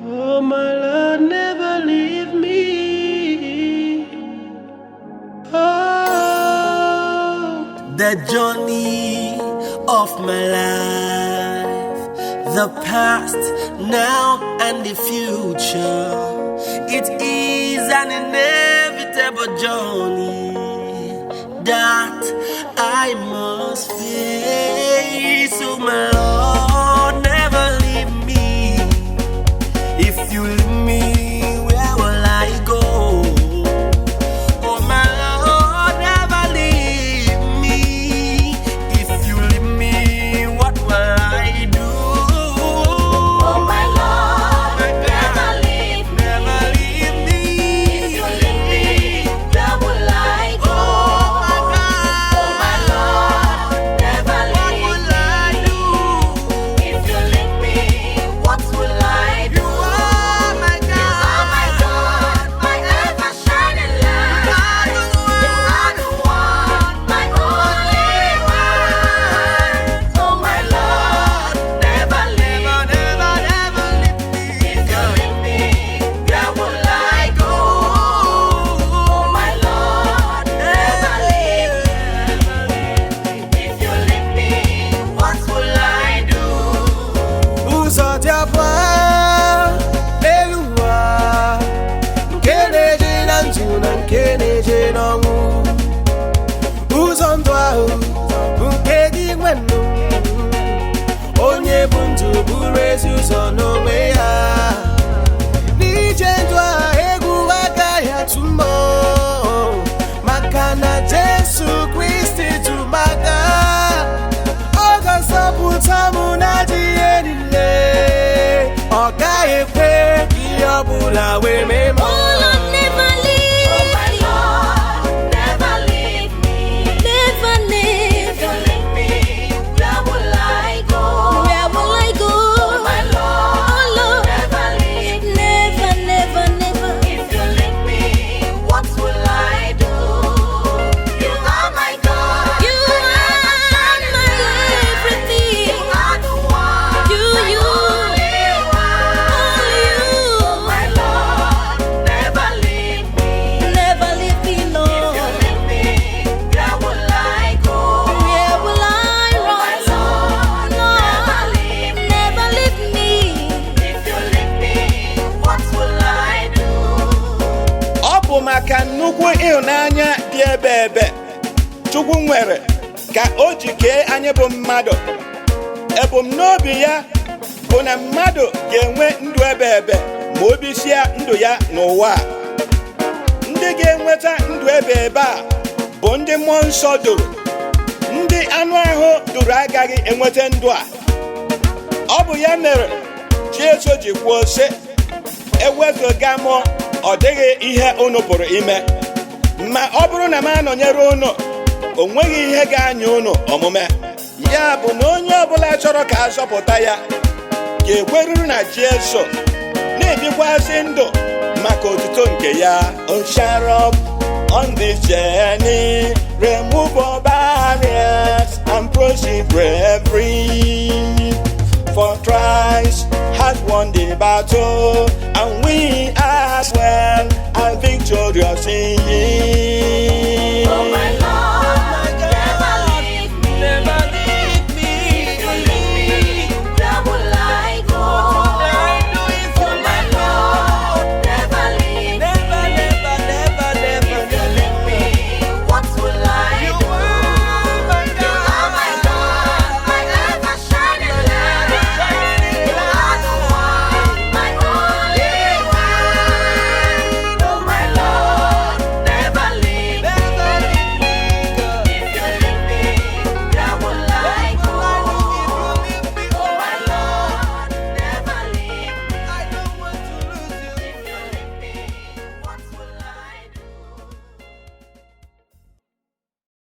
Oh, my Lord, never leave me. Oh, the journey of my life, the past, now, and the future. It is an inevitable journey that I must face. So my Lord, never leave me. If you leave me, where will I go? Oh my Lord, never leave me. If you leave me, what will I do? Oh my Lord, never leave me. Never leave me. If you leave me, where will I go? Oh my Lord, never What leave will me. I do? If you leave me, what will I do? You are my You are my God, my ever shining light. You are the one, my only one. Oh my Lord, never leave me. Never leave me. If you leave me, where will I go? Oh my Lord, never leave me. If you leave me, what will I do? Ụzọ dị abụọ n'elu ụwa, nke na-eje na ndụ na nke na-eje n'ọnwụ. Ụzọ ndụ ahụ bụ nke dị nwe ndụ. Onye bụ ndụ bụrụ ezi ụzọ n'onwe ya. N'ije ndụ a egwu agaghị atụ mbọ, maka na Jesu Kristi tụrụ m aka. Ọ ga-azọpụta m n'adịghị niile. Ọ gaghị ekwe ka ihe ọbụla wee mee m. Oh Lord, never leave me. Oh my Lord, never leave me. Never leave. If you leave me, where will I go? Where will I go? Oh my Lord, never leave me. Never, never, never. If you leave me, what will I do? You are my God. You my are ever-shining my light. everything. You are the one. You, my you. only one. Only you. Oh my Lord, never leave me. Never leave me, If you Lord. leave me, where will I go? Where will I Oh my run? Lord, never leave me. Never leave me. If you leave me, what will I do? Ọ bụ maka nnukwu ịhụnanya dị ebe Chukwu nwere ka o ji kee anyị bụ mmadụ. Ebumnobi ya bụ na mmadụ ga-enwe ndụ ebe ma o bisie ndụ ya n'ụwa a. Ndị ga-enweta ndụ ebe a bụ ndị mmụọ nsọ duru. Ndị anụ ahụ duru agaghị enweta ndụ a. Ọ bụ ya mere Jesu ji kwuo sị, ewezụga m ọ dịghị ihe unu pụrụ ime. Ma ọ bụrụ na m anọnyere unu, o nweghị ihe ga-anya unu omume. Ya bụ na onye ọbụla chọrọ ka azọpụta ya ga-ekweruru na Jesu, na-ebikwasị ndụ maka otuto nke ya. Oh, share up on this journey, remove all barriers and proceed bravely. For Christ has won the battle, and we as well are victorious in